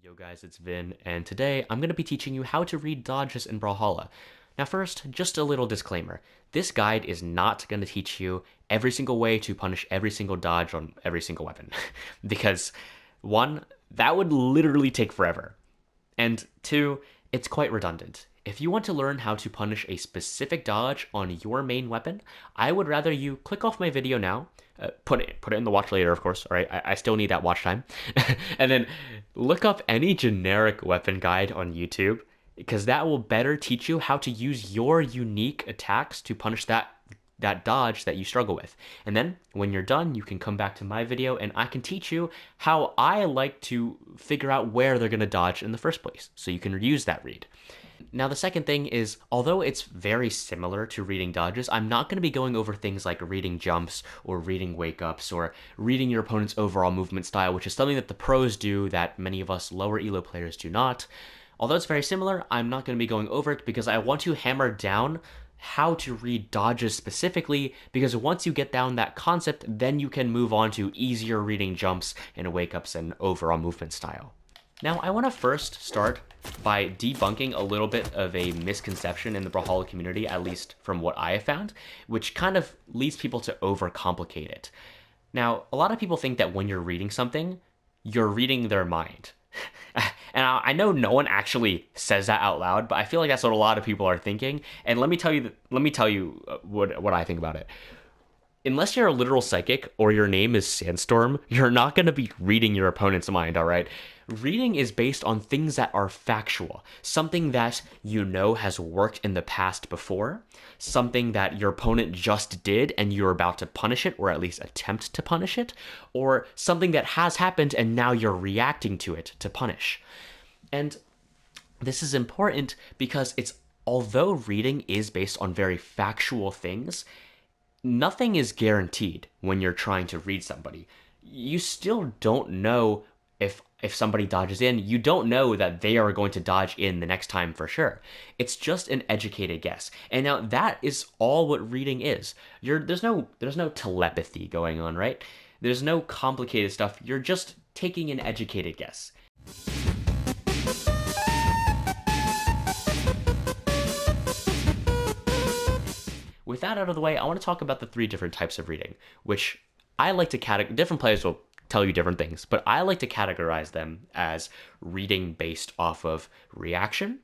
Yo guys, it's Vin, and today I'm going to be teaching you how to read dodges in Brawlhalla. Now first, just a little disclaimer. This guide is not going to teach you every single way to punish every single dodge on every single weapon. Because one, that would literally take forever. And two, it's quite redundant. If you want to learn how to punish a specific dodge on your main weapon, I would rather you click off my video now, put it in the watch later, of course, all right? I still need that watch time. And then look up any generic weapon guide on YouTube, because that will better teach you how to use your unique attacks to punish that dodge that you struggle with. And then when you're done, you can come back to my video and I can teach you how I like to figure out where they're going to dodge in the first place, so you can use that read. Now, the second thing is, although it's very similar to reading dodges, I'm not going to be going over things like reading jumps or reading wake-ups or reading your opponent's overall movement style, which is something that the pros do that many of us lower elo players do not. Although it's very similar, I'm not going to be going over it because I want to hammer down how to read dodges specifically, because once you get down that concept, then you can move on to easier reading jumps and wake-ups and overall movement style. Now, I want to first start by debunking a little bit of a misconception in the Brawlhalla community, at least from what I have found, which kind of leads people to overcomplicate it. Now, a lot of people think that when you're reading something, you're reading their mind. And I know no one actually says that out loud, but I feel like that's what a lot of people are thinking. And let me tell you what I think about it. Unless you're a literal psychic or your name is Sandstorm, you're not going to be reading your opponent's mind, all right? Reading is based on things that are factual, something that you know has worked in the past before, something that your opponent just did and you're about to punish it, or at least attempt to punish it, or something that has happened and now you're reacting to it to punish. And this is important because although reading is based on very factual things, nothing is guaranteed when you're trying to read somebody. You still don't know if somebody dodges in, you don't know that they are going to dodge in the next time for sure. It's just an educated guess. And now that is all what reading is. There's no telepathy going on, right? There's no complicated stuff. You're just taking an educated guess. With that out of the way, I want to talk about the three different types of reading, which I like to different players will tell you different things, but I like to categorize them as reading based off of reaction,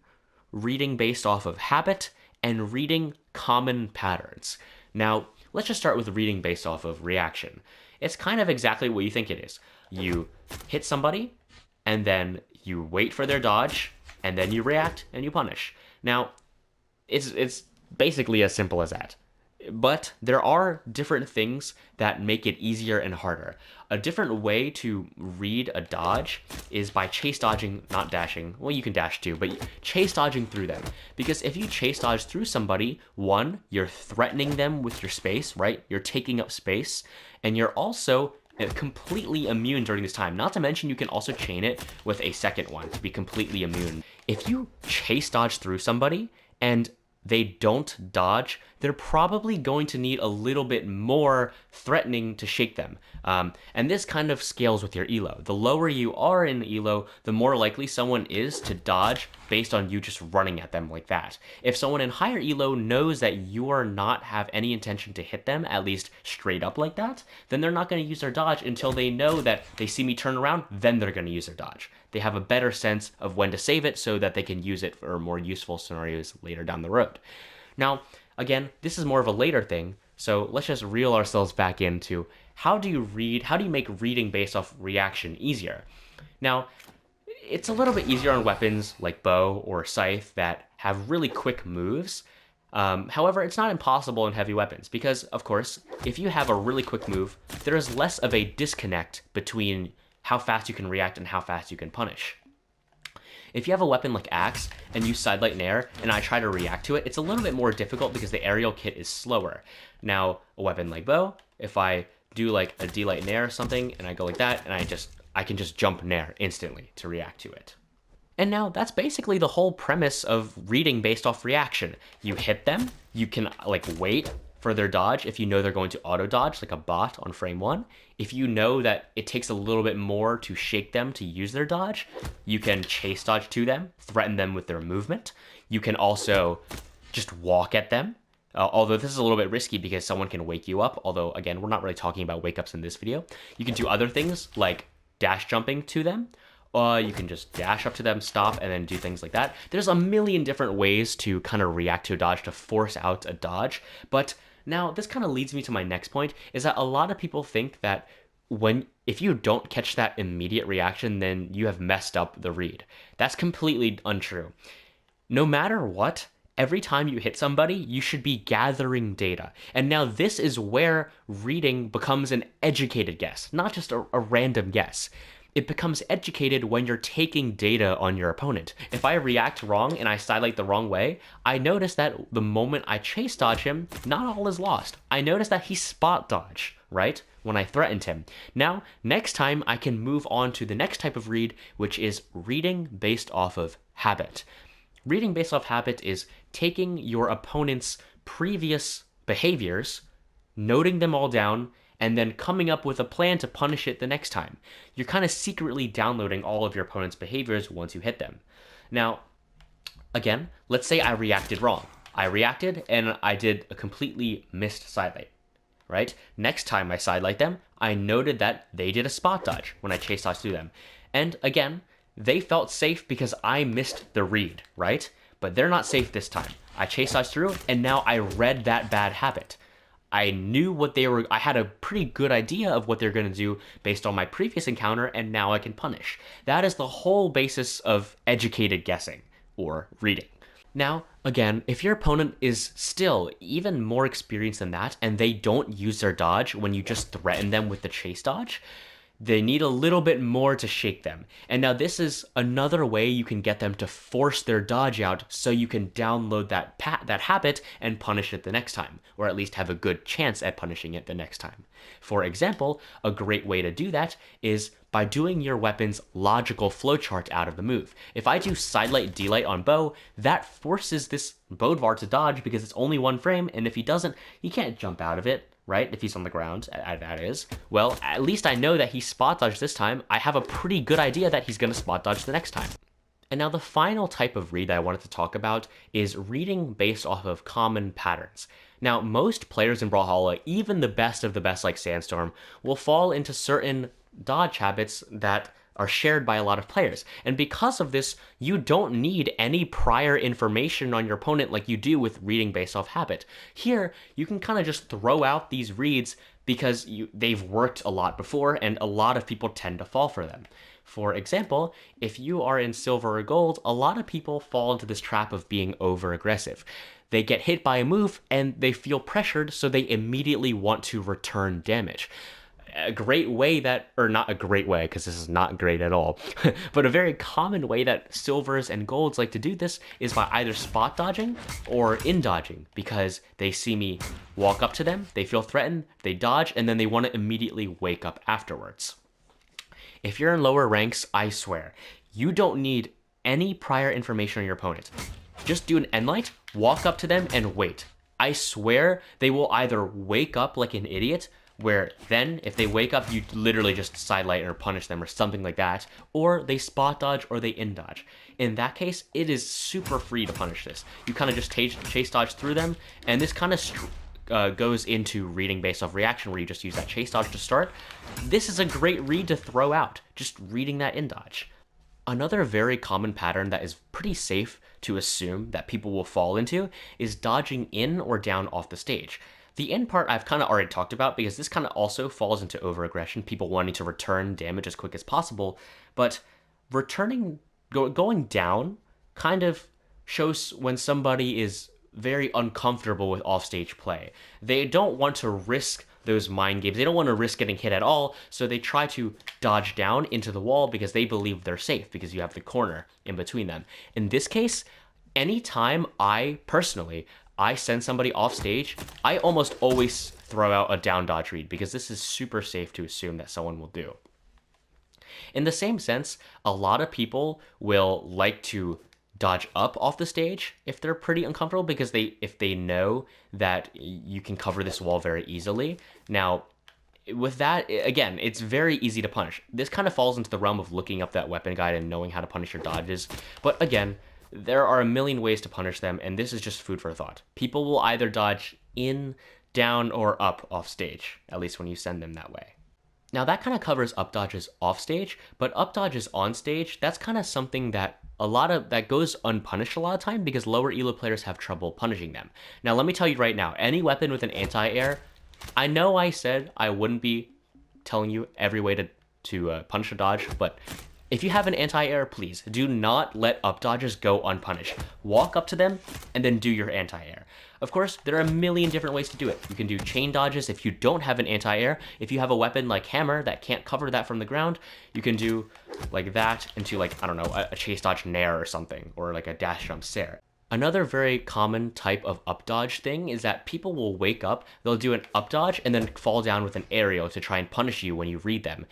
reading based off of habit, and reading common patterns. Now, let's just start with reading based off of reaction. It's kind of exactly what you think it is. You hit somebody, and then you wait for their dodge, and then you react, and you punish. Now, it's basically as simple as that. But there are different things that make it easier and harder. A different way to read a dodge is by chase dodging, not dashing. Well, you can dash too, but chase dodging through them. Because if you chase dodge through somebody, one, you're threatening them with your space, right? You're taking up space, and you're also completely immune during this time. Not to mention you can also chain it with a second one to be completely immune. If you chase dodge through somebody and they don't dodge, they're probably going to need a little bit more threatening to shake them. And this kind of scales with your elo. The lower you are in elo, the more likely someone is to dodge based on you just running at them like that. If someone in higher elo knows that you are not have any intention to hit them, at least straight up like that, then they're not going to use their dodge until they know that they see me turn around, then they're going to use their dodge. They have a better sense of when to save it so that they can use it for more useful scenarios later down the road. Now, again, this is more of a later thing, so let's just reel ourselves back into how do you make reading based off reaction easier? Now, it's a little bit easier on weapons like bow or scythe that have really quick moves. However, it's not impossible in heavy weapons because, of course, if you have a really quick move, there is less of a disconnect between how fast you can react and how fast you can punish. If you have a weapon like Axe and you sidelight in air and I try to react to it, it's a little bit more difficult because the aerial kit is slower. Now, a weapon like bow, if I do like a D-light in air or something and I go like that and I can just jump in air instantly to react to it. And now that's basically the whole premise of reading based off reaction. You hit them, you can like wait for their dodge if you know they're going to auto dodge like a bot on frame 1. If you know that it takes a little bit more to shake them to use their dodge, you can chase dodge to them, threaten them with their movement. You can also just walk at them. Although this is a little bit risky because someone can wake you up. Although, again, we're not really talking about wake ups in this video. You can do other things like dash jumping to them. You can just dash up to them, stop, and then do things like that. There's a million different ways to kind of react to a dodge, to force out a dodge. But now this kind of leads me to my next point, is that a lot of people think that if you don't catch that immediate reaction, then you have messed up the read. That's completely untrue. No matter what, every time you hit somebody, you should be gathering data. And now this is where reading becomes an educated guess, not just a random guess. It becomes educated when you're taking data on your opponent. If I react wrong and I sidelight the wrong way, I notice that the moment I chase dodge him, not all is lost. I notice that he spot dodged, right? When I threatened him. Now, next time I can move on to the next type of read, which is reading based off of habit. Reading based off habit is taking your opponent's previous behaviors, noting them all down, and then coming up with a plan to punish it the next time. You're kind of secretly downloading all of your opponent's behaviors once you hit them. Now, again, let's say I reacted wrong. I reacted and I did a completely missed sidelight, right? Next time I sidelight them, I noted that they did a spot dodge when I chase dodged through them. And again, they felt safe because I missed the read, right? But they're not safe this time. I chase dodged through, and now I read that bad habit. I knew I had a pretty good idea of what they're going to do based on my previous encounter, and now I can punish. That is the whole basis of educated guessing, or reading. Now, again, if your opponent is still even more experienced than that, and they don't use their dodge when you just threaten them with the chase dodge, they need a little bit more to shake them. And now this is another way you can get them to force their dodge out so you can download that habit and punish it the next time, or at least have a good chance at punishing it the next time. For example, a great way to do that is by doing your weapon's logical flowchart out of the move. If I do sidelight D-light on bow, that forces this Bodvar to dodge because it's only one frame, and if he doesn't, he can't jump out of it. Right? If he's on the ground, that is. Well, at least I know that he spot dodged this time. I have a pretty good idea that he's going to spot dodge the next time. And now the final type of read that I wanted to talk about is reading based off of common patterns. Now, most players in Brawlhalla, even the best of the best like Sandstorm, will fall into certain dodge habits that are shared by a lot of players. And because of this, you don't need any prior information on your opponent like you do with reading based off habit. Here, you can kind of just throw out these reads because they've worked a lot before and a lot of people tend to fall for them. For example, if you are in silver or gold, a lot of people fall into this trap of being over-aggressive. They get hit by a move and they feel pressured, so they immediately want to return damage. A great way or not a great way, because this is not great at all, but a very common way that silvers and golds like to do this is by either spot dodging or in dodging, because they see me walk up to them, they feel threatened, they dodge, and then they want to immediately wake up afterwards. If you're in lower ranks, I swear, you don't need any prior information on your opponent. Just do an end light, walk up to them, and wait. I swear they will either wake up like an idiot, where then if they wake up, you literally just sidelight or punish them or something like that, or they spot dodge or they in dodge. In that case, it is super free to punish this. You kind of just chase dodge through them, and this kind of goes into reading based off reaction, where you just use that chase dodge to start. This is a great read to throw out, just reading that in dodge. Another very common pattern that is pretty safe to assume that people will fall into is dodging in or down off the stage. The in part I've kind of already talked about because this kind of also falls into over-aggression, people wanting to return damage as quick as possible, but going down kind of shows when somebody is very uncomfortable with offstage play. They don't want to risk those mind games. They don't want to risk getting hit at all, so they try to dodge down into the wall because they believe they're safe because you have the corner in between them. In this case, anytime I send somebody off stage, I almost always throw out a down dodge read because this is super safe to assume that someone will do. In the same sense, a lot of people will like to dodge up off the stage if they're pretty uncomfortable, because if they know that you can cover this wall very easily. Now, with that, again, it's very easy to punish. This kind of falls into the realm of looking up that weapon guide and knowing how to punish your dodges. But again, there are a million ways to punish them, and this is just food for thought. People will either dodge in, down, or up off stage, at least when you send them that way. Now that kind of covers up dodges off stage, but up dodges on stage, that's kind of something that that goes unpunished a lot of time because lower elo players have trouble punishing them. Now let me tell you right now, any weapon with an anti-air, I know I said I wouldn't be telling you every way to punish a dodge, but if you have an anti-air, please do not let up dodges go unpunished. Walk up to them and then do your anti-air. Of course, there are a million different ways to do it. You can do chain dodges if you don't have an anti-air. If you have a weapon like hammer that can't cover that from the ground, you can do like that into like, I don't know, a chase dodge nair or something, or like a dash jump sair. Another very common type of up dodge thing is that people will wake up, they'll do an up dodge and then fall down with an aerial to try and punish you when you read them.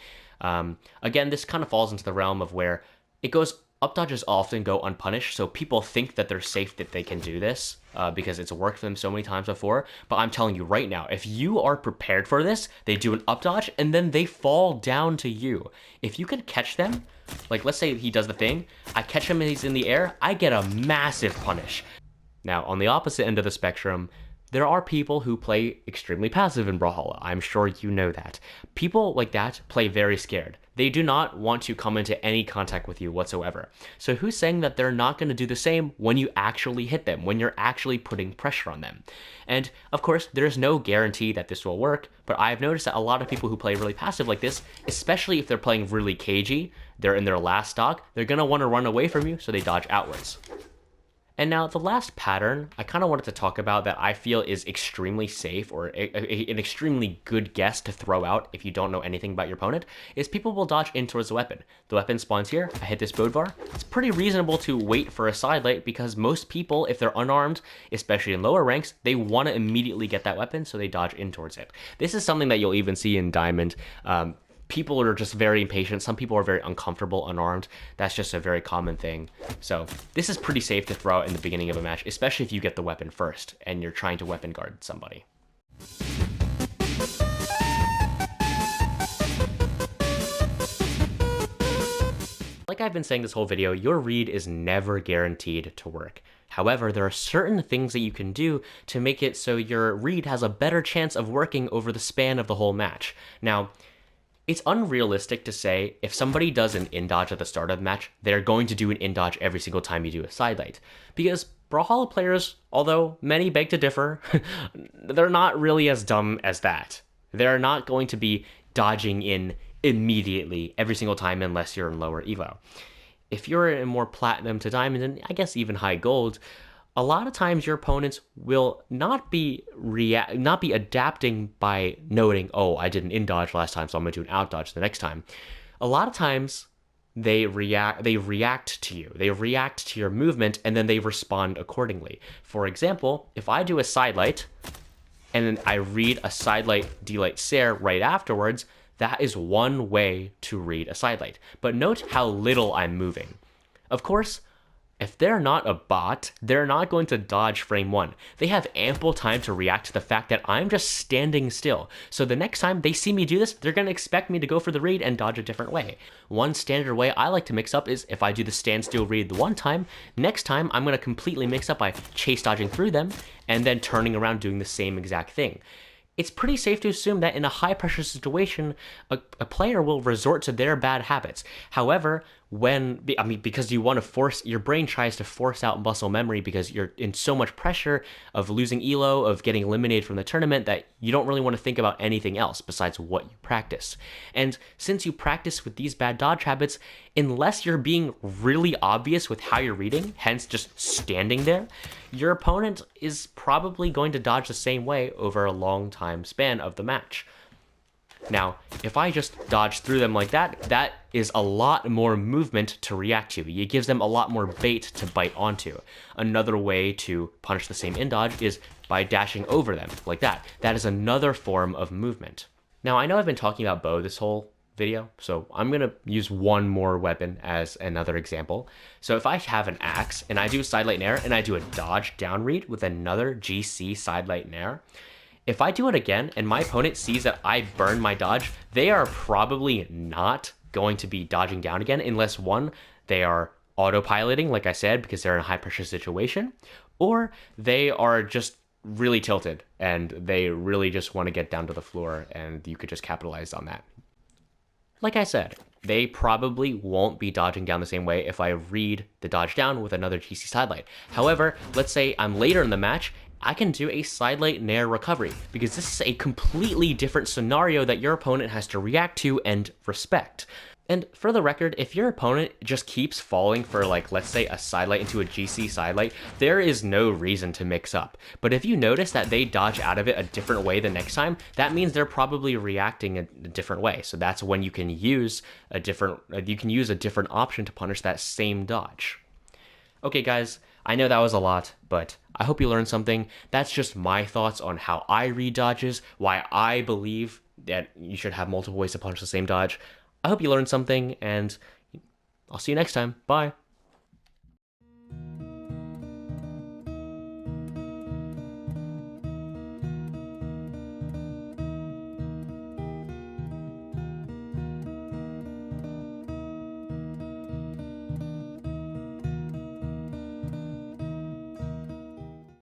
Again, this kind of falls into the realm of where it goes, up dodges often go unpunished, so people think that they're safe that they can do this because it's worked for them so many times before. But I'm telling you right now, if you are prepared for this, they do an up dodge and then they fall down to you. If you can catch them, like let's say he does the thing, I catch him and he's in the air, I get a massive punish. Now, on the opposite end of the spectrum, there are people who play extremely passive in Brawlhalla. I'm sure you know that. People like that play very scared. They do not want to come into any contact with you whatsoever. So who's saying that they're not going to do the same when you actually hit them, when you're actually putting pressure on them? And of course, there's no guarantee that this will work, but I've noticed that a lot of people who play really passive like this, especially if they're playing really cagey, they're in their last stock, they're going to want to run away from you, so they dodge outwards. And now the last pattern I kind of wanted to talk about that I feel is extremely safe, or an extremely good guess to throw out if you don't know anything about your opponent, is people will dodge in towards the weapon. The weapon spawns here, I hit this Bodvar. It's pretty reasonable to wait for a sidelight because most people, if they're unarmed, especially in lower ranks, they want to immediately get that weapon, so they dodge in towards it. This is something that you'll even see in Diamond. People are just very impatient. Some people are very uncomfortable unarmed. That's just a very common thing. So this is pretty safe to throw out in the beginning of a match, especially if you get the weapon first and you're trying to weapon guard somebody. Like I've been saying this whole video, your read is never guaranteed to work. However, there are certain things that you can do to make it so your read has a better chance of working over the span of the whole match. Now, it's unrealistic to say if somebody does an in-dodge at the start of the match, they're going to do an in-dodge every single time you do a sidelight. Because Brawlhalla players, although many beg to differ, they're not really as dumb as that. They're not going to be dodging in immediately every single time unless you're in lower elo. If you're in more platinum to diamond, and I guess even high gold, a lot of times your opponents will not be adapting by noting, oh, I did an in-dodge last time, so I'm going to do an out-dodge the next time. A lot of times they react to you. They react to your movement, and then they respond accordingly. For example, if I do a sidelight, and then I read a sidelight D-light Sair right afterwards, that is one way to read a sidelight. But note how little I'm moving. Of course, if they're not a bot, they're not going to dodge frame 1. They have ample time to react to the fact that I'm just standing still. So the next time they see me do this, they're going to expect me to go for the read and dodge a different way. One standard way I like to mix up is if I do the standstill read the one time, next time I'm going to completely mix up by chase dodging through them and then turning around doing the same exact thing. It's pretty safe to assume that in a high pressure situation, a player will resort to their bad habits. However, because you want to force, your brain tries to force out muscle memory because you're in so much pressure of losing elo, of getting eliminated from the tournament, that you don't really want to think about anything else besides what you practice. And since you practice with these bad dodge habits, unless you're being really obvious with how you're reading, hence just standing there, your opponent is probably going to dodge the same way over a long time span of the match. Now, if I just dodge through them like that, that is a lot more movement to react to. It gives them a lot more bait to bite onto. Another way to punish the same in-dodge is by dashing over them, like that. That is another form of movement. Now, I know I've been talking about bow this whole video. So I'm going to use one more weapon as another example. So if I have an axe and I do side light nair and I do a dodge down read with another GC side light nair, if I do it again and my opponent sees that I burn my dodge, they are probably not going to be dodging down again unless one, they are autopiloting, like I said, because they're in a high pressure situation, or they are just really tilted and they really just want to get down to the floor, and you could just capitalize on that. Like I said, they probably won't be dodging down the same way if I read the dodge down with another GC sidelight. However, let's say I'm later in the match, I can do a sidelight nair recovery, because this is a completely different scenario that your opponent has to react to and respect. And for the record, if your opponent just keeps falling for, like, let's say a sidelight into a GC sidelight, there is no reason to mix up. But if you notice that they dodge out of it a different way the next time, that means they're probably reacting a different way. So that's when you can use a different option to punish that same dodge. Okay, guys, I know that was a lot, but I hope you learned something. That's just my thoughts on how I read dodges, why I believe that you should have multiple ways to punish the same dodge. I hope you learned something, and I'll see you next time. Bye.